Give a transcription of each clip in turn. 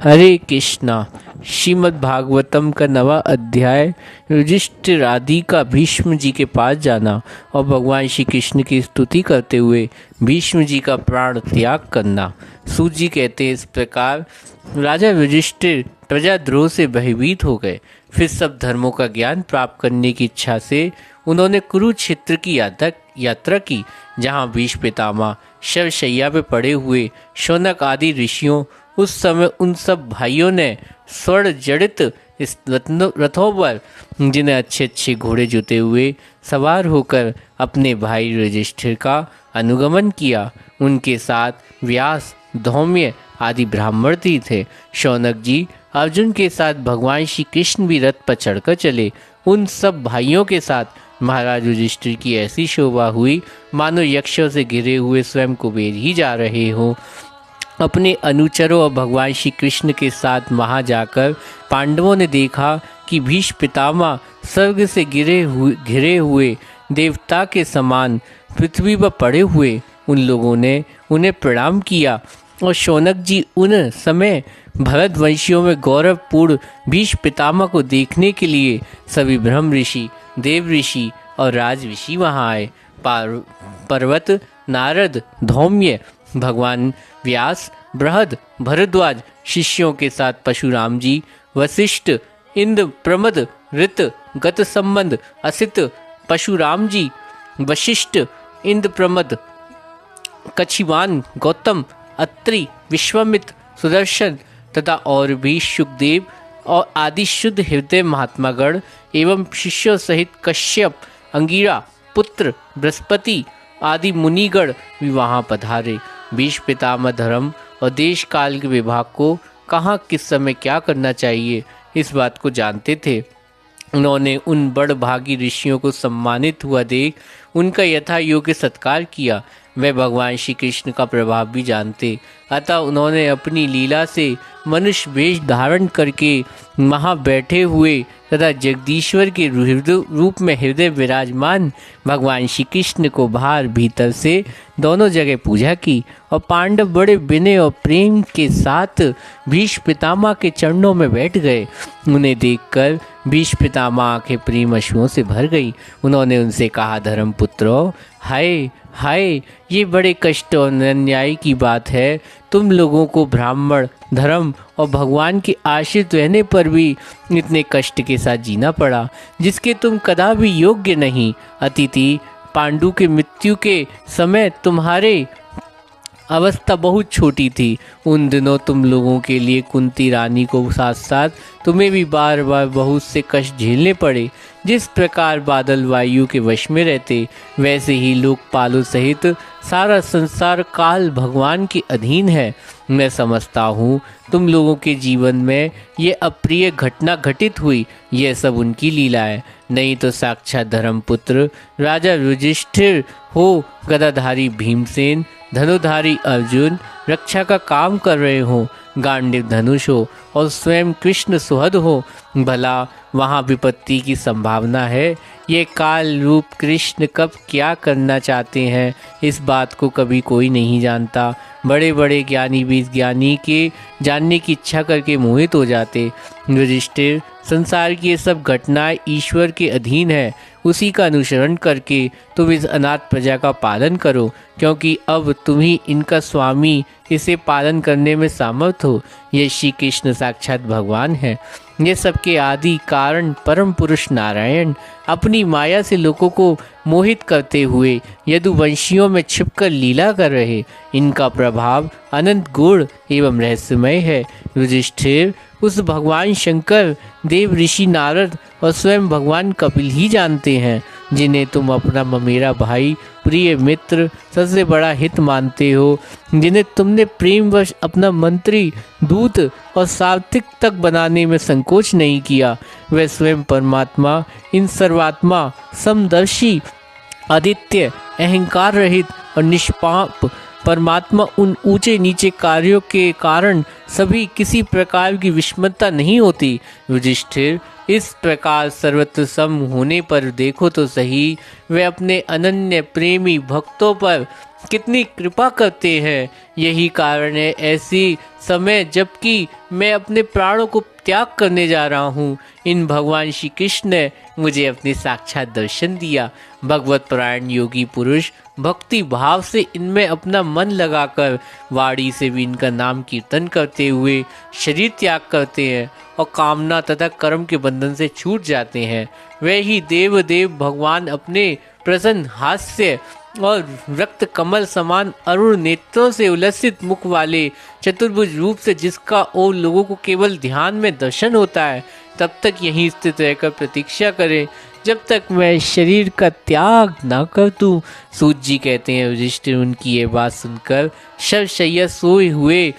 हरे कृष्णा। श्रीमद् भागवतम का नवा अध्याय। युधिष्ठिर आदि का भीष्म जी के पास जाना और भगवान श्री कृष्ण की स्तुति करते हुए भीष्म जी का प्राण त्याग करना। सूत जी कहते हैं, इस प्रकार राजा युधिष्ठिर प्रजाद्रोह से भयभीत हो गए। फिर सब धर्मों का ज्ञान प्राप्त करने की इच्छा से उन्होंने कुरुक्षेत्र की यात्रा की, जहाँ भीष्म पितामह शवशैया पे पड़े हुए शौनक आदि ऋषियों, उस समय उन सब भाइयों ने स्वर्ण जड़ित रथों पर, जिन्हें अच्छे अच्छे घोड़े जुते हुए सवार होकर अपने भाई युधिष्ठिर का अनुगमन किया। उनके साथ व्यास, धौम्य आदि ब्राह्मण भी थे। शौनक जी अर्जुन के साथ भगवान श्री कृष्ण भी रथ पर चढ़कर चले। उन सब भाइयों के साथ महाराज युधिष्ठिर की ऐसी शोभा हुई मानो यक्षों से घिरे हुए स्वयं कुबेर ही जा रहे हों। अपने अनुचरों और भगवान श्री कृष्ण के साथ वहाँ जाकर पांडवों ने देखा कि भीष्म पितामह स्वर्ग से घिरे हुए देवता के समान पृथ्वी पर पड़े हुए। उन लोगों ने उन्हें प्रणाम किया और शौनक जी उन समय भरतवंशियों में गौरवपूर्ण भीष्म पितामह को देखने के लिए सभी ब्रह्म ऋषि, देव ऋषि और राज ऋषि वहाँ आए। पर्वत, नारद, धौम्य, भगवान व्यास, बृहद, भरद्वाज शिष्यों के साथ परशुराम जी, वशिष्ठ, इंद्र, प्रमद, ऋत, गत संबंध, असित, परशुराम जी, वशिष्ठ, इंद्र प्रमद, कछिवान, गौतम, अत्रि, विश्वामित्र, सुदर्शन तथा और भी सुखदेव और आदि शुद्ध हृदय महात्मागण एवं शिष्यों सहित कश्यप, अंगिरा, पुत्र, बृहस्पति आदि मुनिगण भी वहाँ पधारे। भीष्म पितामह धर्म और देश काल के विभाग को कहाँ किस समय क्या करना चाहिए, इस बात को जानते थे। उन्होंने उन बड़भागी ऋषियों को सम्मानित हुआ देख उनका यथा योग्य सत्कार किया। वे भगवान श्री कृष्ण का प्रभाव भी जानते, अतः उन्होंने अपनी लीला से मनुष्य वेश धारण करके वहाँ बैठे हुए तथा जगदीश्वर के रूप में हृदय विराजमान भगवान श्री कृष्ण को बाहर भीतर से दोनों जगह पूजा की। और पांडव बड़े विनय और प्रेम के साथ भीष्म पितामह के चरणों में बैठ गए। उन्हें देखकर भीष्म पितामह आंखें प्रेम अश्रुओं से भर गई। उन्होंने उनसे कहा, धर्मपुत्रों, हाय हाय, ये बड़े कष्ट और अन्याय की बात है। तुम लोगों को ब्राह्मण धर्म और भगवान के आश्रित रहने पर भी इतने कष्ट के साथ जीना पड़ा, जिसके तुम कदापि योग्य नहीं। अतिथि पांडु के मृत्यु के समय तुम्हारे अवस्था बहुत छोटी थी। उन दिनों तुम लोगों के लिए कुंती रानी को साथ साथ तुम्हें भी बार बार बहुत से कष्ट झेलने पड़े। जिस प्रकार बादल वायु के वश में रहते, वैसे ही लोकपालों सहित सारा संसार काल भगवान के अधीन है। मैं समझता हूँ तुम लोगों के जीवन में ये अप्रिय घटना घटित हुई, यह सब उनकी लीला है, नहीं तो साक्षात धर्मपुत्र राजा युधिष्ठिर हो, गदाधारी भीमसेन, धनुधारी अर्जुन रक्षा का काम कर रहे हो, गांडीव धनुष हो और स्वयं कृष्ण सुहद हो। भला वहाँ विपत्ति की संभावना है। ये काल रूप कृष्ण कब क्या करना चाहते हैं, इस बात को कभी कोई नहीं जानता। बड़े बड़े ज्ञानी भी इस ज्ञानी के जानने की इच्छा करके मोहित हो जाते। युधिष्ठिर, संसार की ये सब घटनाएं ईश्वर के अधीन है, उसी का अनुसरण करके तुम इस अनाथ प्रजा का पालन करो, क्योंकि अब तुम ही इनका स्वामी, इसे पालन करने में समर्थ हो। ये श्री कृष्ण साक्षात भगवान है। ये सबके आदि कारण परम पुरुष नारायण अपनी माया से लोगों को मोहित करते हुए यदुवंशियों में छिपकर लीला कर रहे। इनका प्रभाव अनंत गूढ़ एवं रहस्यमय है। युधिष्ठिर, उस भगवान शंकर, देव ऋषि नारद और स्वयं भगवान कपिल ही जानते हैं, जिन्हें तुम अपना ममेरा भाई, प्रिय मित्र, सबसे बड़ा हित मानते हो, जिन्हें तुमने प्रेमवश अपना मंत्री, दूत और सारथिक तक बनाने में संकोच नहीं किया। वह स्वयं परमात्मा, इन सर्वात्मा, समदर्शी, आदित्य, अहंकार रहित और निष्पाप परमात्मा उन ऊंचे नीचे कार्यों के कारण सभी किसी प्रकार की विषमता नहीं होती। युधिष्ठिर, इस प्रकार सर्वत्र सम होने पर देखो तो सही, वे अपने अनन्य प्रेमी भक्तों पर कितनी कृपा करते हैं। यही कारण है ऐसी समय जबकि मैं अपने प्राणों को त्याग करने जा रहा हूँ, इन भगवान श्री कृष्ण ने मुझे अपने साक्षात दर्शन दिया। भगवत परायण योगी पुरुष भक्ति भाव से इनमें अपना मन लगाकर वाणी से भी इनका नाम कीर्तन करते हुए शरीर त्याग करते हैं और कामना तथा कर्म के बंधन से छूट जाते हैं। वे ही देव भगवान अपने प्रसन्न हास्य और रक्त कमल समान अरुण नेत्रों से उल्लसित मुख वाले चतुर्भुज रूप से जिसका और लोगों को केवल ध्यान में दर्शन होता है, तब तक यहीं स्थित रहकर प्रतीक्षा करें जब तक मैं शरीर का त्याग ना कर दूं। सूत जी कहते हैं, युधिष्ठिर उनकी ये बात सुनकर शवशय्या सोए हुए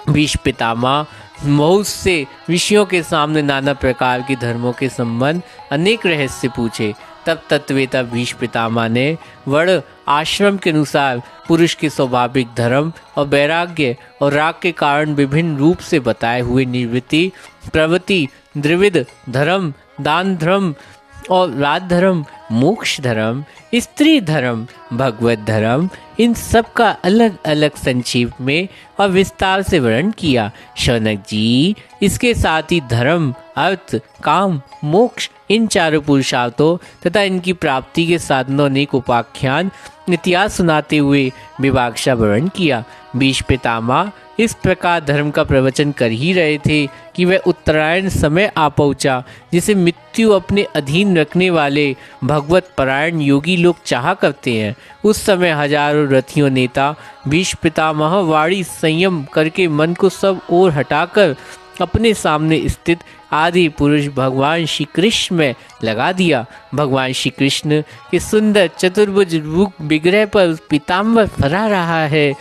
भीष्म पितामह बहुत से विषयों के सामने नाना प्रकार के धर्मों के संबंध अनेक रहस्य पूछे। तब तत्वेता भीष्म पितामह ने वर्ण आश्रम के अनुसार पुरुष के स्वाभाविक धर्म और वैराग्य और राग के कारण विभिन्न रूप से बताए हुए निवृत्ति, प्रवृत्ति, द्विविध धर्म, दान धर्म और राज धर्म, मोक्ष धर्म, स्त्री धर्म, भगवत धर्म, इन सब का अलग अलग संक्षेप में और विस्तार से वर्णन किया। शौनक जी, इसके साथ ही धर्म, अर्थ, काम, मोक्ष, इन चारों पुरुषार्थों तथा इनकी प्राप्ति के साधनों अनेक उपाख्यान इतिहास सुनाते हुए विभाषा वर्णन किया। भीष्म पितामह इस प्रकार धर्म का प्रवचन कर ही रहे थे कि वह उत्तरायण समय आ पहुंचा, जिसे मृत्यु अपने अधीन रखने वाले भगवत परायण योगी लोग चाहा करते हैं। उस समय हजारों रथियों नेता भीष्म पितामह वाणी संयम करके मन को सब ओर हटाकर अपने सामने स्थित आदि पुरुष भगवान श्री कृष्ण में लगा दिया। भगवान श्री कृष्ण के सुंदर चतुर्भुज रूप विग्रह पर पीताम्बर फहरा रहा है।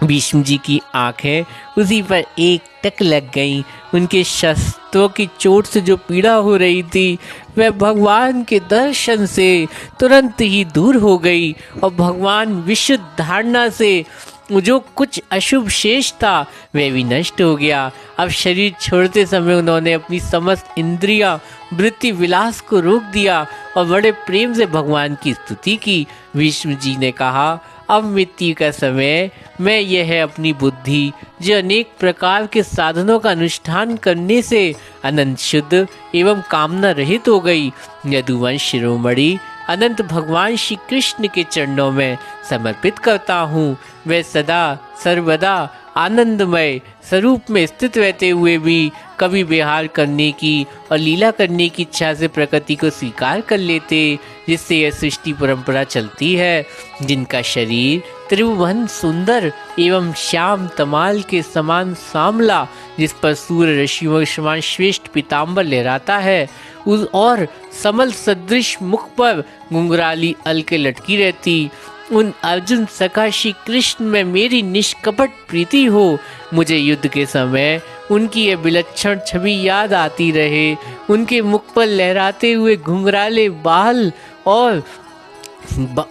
भीष्म जी की आंखें उसी पर एक टक लग गईं। उनके शस्त्रों की चोट से जो पीड़ा हो रही थी वह भगवान के दर्शन से तुरंत ही दूर हो गई और भगवान विशुद्ध धारणा से जो कुछ अशुभ शेष था वह भी नष्ट हो गया। अब शरीर छोड़ते समय उन्होंने अपनी समस्त इंद्रियां वृत्ति विलास को रोक दिया और बड़े प्रेम से भगवान की स्तुति की। विष्णु जी ने कहा, अब मृत्यु का समय मैं यह अपनी बुद्धि जो अनेक प्रकार के साधनों का अनुष्ठान करने से अनंत शुद्ध एवं कामना रहित हो गई, यदुवंश शिरोमणि अनंत भगवान श्री कृष्ण के चरणों में समर्पित करता हूँ। वे सदा सर्वदा आनंदमय स्वरूप में स्थित रहते हुए भी कभी विहार करने की और लीला करने की इच्छा से प्रकृति को स्वीकार कर लेते, जिससे यह सृष्टि परंपरा चलती है। जिनका शरीर त्रिभुवन सुंदर एवं श्याम तमाल के समान सांवला, जिस पर सूर्य रश्मियों के समान श्रेष्ठ पीताम्बर लहराता है, उस और समल सदृश मुख पर घुंघराली अलके लटकी रहती, उन अर्जुन सखा श्री कृष्ण में मेरी निष्कपट प्रीति हो। मुझे युद्ध के समय उनकी ये विलक्षण छवि याद आती रहे। उनके मुख पर लहराते हुए घुंघराले बाल और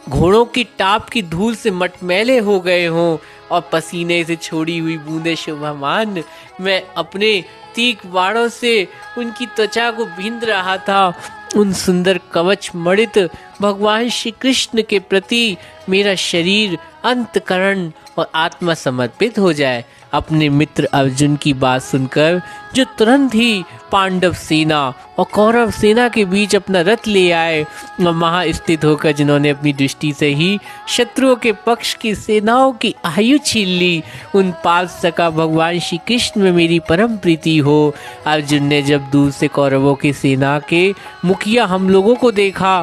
घोड़ों की टाप की धूल से मटमैले हो गए हों और पसीने से छोड़ी हुई बूंदे शोभामान। मैं अपने तीख बाणों से उनकी त्वचा को बींध रहा था। उन सुंदर कवच मणित भगवान श्री कृष्ण के प्रति मेरा शरीर, अंतकरण और आत्मा समर्पित हो जाए। अपने मित्र अर्जुन की बात सुनकर जो तुरंत ही पांडव सेना और कौरव सेना के बीच अपना रथ ले आए और वहां स्थित होकर जिन्होंने अपनी दृष्टि से ही शत्रुओं के पक्ष की सेनाओं की आयु छीन ली, उन पास सका भगवान श्री कृष्ण में मेरी परम प्रीति हो। अर्जुन ने जब दूर से कौरवों की सेना के मुखिया हम लोगों को देखा,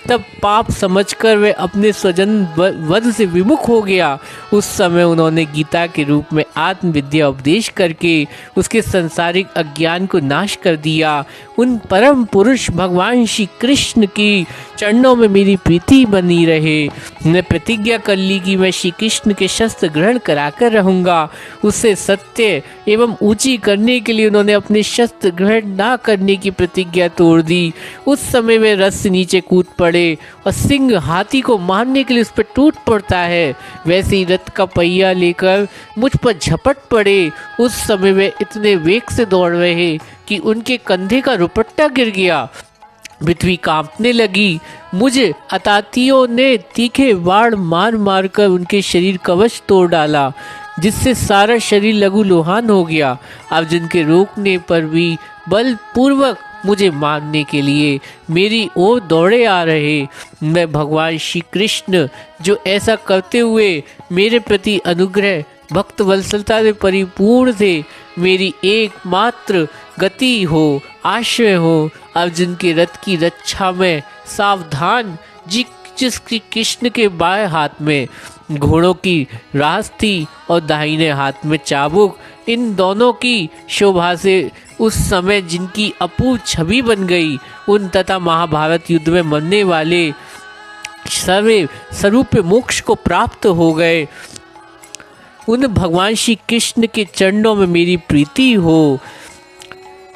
तब पाप समझकर वे अपने स्वजन वध से विमुख हो गया। उस समय उन्होंने गीता के रूप में आत्मविद्या उपदेश करके उसके संसारिक अज्ञान को नाश नाश कर दिया। उन परम पुरुष भगवान श्री कृष्ण की चरणों में मेरी प्रीति बनी रहे। मैं प्रतिज्ञा कर ली कि मैं श्री कृष्ण के शस्त्र ग्रहण कराकर रहूँगा। उससे सत्य एवं ऊंची करने के लिए उन्होंने अपने शस्त्र ग्रहण ना करने की प्रतिज्ञा तोड़ दी। उस समय वे रथ से नीचे कूद पड़े और सिंह हाथी को मारने के लिए उस पर टूट पड़ता है, वैसे ही रथ का पहिया लेकर मुझ पर झपट पड़े। उस समय वे इतने वेग से दौड़ रहे कि उनके कंधे का रुपट्टा गिर गया। पृथ्वी कांपने लगी। मुझे अतातियों ने तीखे वाड़ मार मार कर उनके शरीर कवच तोड़ डाला, जिससे सारा शरीर लहूलुहान हो गया। अर्जुन के रोकने पर भी बलपूर्वक मुझे मारने के लिए मेरी ओर दौड़े आ रहे। मैं भगवान श्री कृष्ण जो ऐसा करते हुए मेरे प्रति अनुग्रह भक्त वत्सलता से परिपूर्ण थे, मेरी एकमात्र गति हो, आश्रय हो, अर्जुन के रथ की रक्षा में सावधान जिसकी कृष्ण के बाएं हाथ में घोड़ों की रास थी और दाहिने हाथ में चाबुक, इन दोनों की शोभा से उस समय जिनकी अपूर्व छवि बन गई, उन तथा महाभारत युद्ध में मरने वाले सर्वे स्वरूप मोक्ष को प्राप्त हो गए। उन भगवान श्री कृष्ण के चरणों में मेरी प्रीति हो,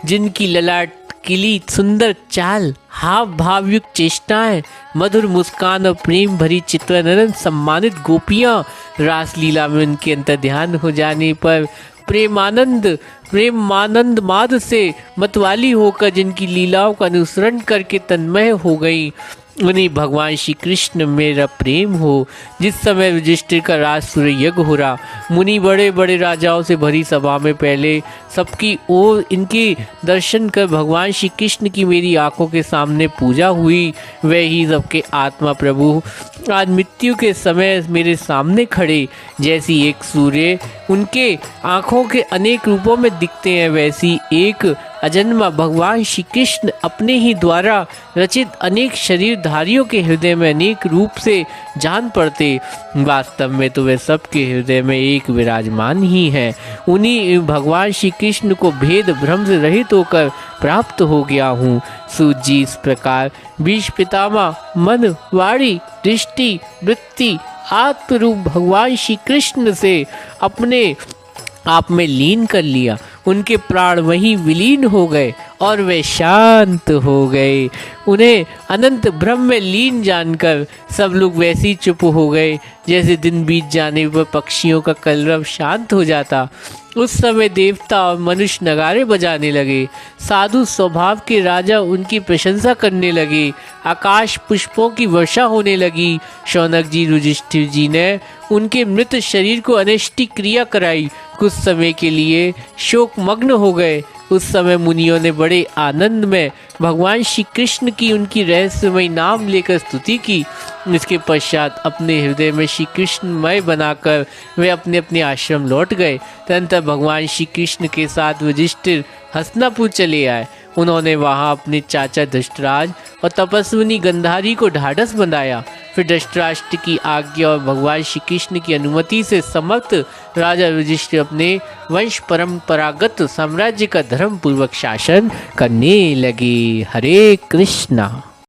जिनकी ललाट किली सुंदर चाल, हाव भावयुक्त चेष्टाएं, मधुर मुस्कान और प्रेम भरी चित्रनयन सम्मानित गोपियां, रासलीला में उनके अंतर ध्यान हो जाने पर प्रेमानंद माद से मतवाली होकर जिनकी लीलाओं का अनुसरण करके तन्मय हो गई, उन्हीं भगवान श्री कृष्ण मेरा प्रेम हो। जिस समय युधिष्ठिर का राजसूय यज्ञ हो रहा, मुनि बड़े बड़े राजाओं से भरी सभा में पहले सबकी ओर इनके दर्शन कर भगवान श्री कृष्ण की मेरी आंखों के सामने पूजा हुई, वे ही सबके आत्मा प्रभु आज मृत्यु के समय मेरे सामने खड़े। जैसी एक सूर्य उनके आंखों के अनेक रूपों में दिखते हैं, वैसी एक अजन्मा भगवान श्री कृष्ण अपने ही द्वारा रचित अनेक शरीरधारियों के हृदय में अनेक रूप से जान पड़ते। वास्तव में तो वे सबके हृदय में एक विराजमान ही हैं। उन्हीं भगवान श्री कृष्ण को भेद भ्रम से रहित होकर प्राप्त हो गया हूँ। सूत जी इस प्रकार बीज पितामह मन वाणी दृष्टि वृत्ति आत्मरूप भगवान श्री कृष्ण से अपने आप में लीन कर लिया। उनके प्राण वहीं विलीन हो गए और वे शांत हो गए। उन्हें अनंत ब्रह्म में लीन जानकर सब लोग वैसे ही चुप हो गए जैसे दिन बीत जाने पर पक्षियों का कलरव शांत हो जाता। उस समय देवता और मनुष्य नगारे बजाने लगे। साधु स्वभाव के राजा उनकी प्रशंसा करने लगे। आकाश पुष्पों की वर्षा होने लगी। शौनक जी युधिष्ठिर जी ने उनके मृत शरीर को अनिष्टि क्रिया कराई। कुछ समय के लिए शोक मग्न हो गए। उस समय मुनियों ने बड़े आनंद में भगवान श्री कृष्ण की उनकी रहस्यमय नाम लेकर स्तुति की। इसके पश्चात अपने हृदय में श्री कृष्णमय बनाकर वे अपने अपने आश्रम लौट गए। तदनंतर भगवान श्री कृष्ण के साथ युधिष्ठिर हस्तिनापुर चले आए। उन्होंने वहां अपने चाचा धृतराष्ट्र और तपस्विनी गंधारी को ढाढ़स बंधाया। फिर धृतराष्ट्र की आज्ञा और भगवान श्री कृष्ण की अनुमति से समर्थ राजा युधिष्ठिर अपने वंश परंपरागत साम्राज्य का धर्म पूर्वक शासन करने लगे। हरे कृष्णा।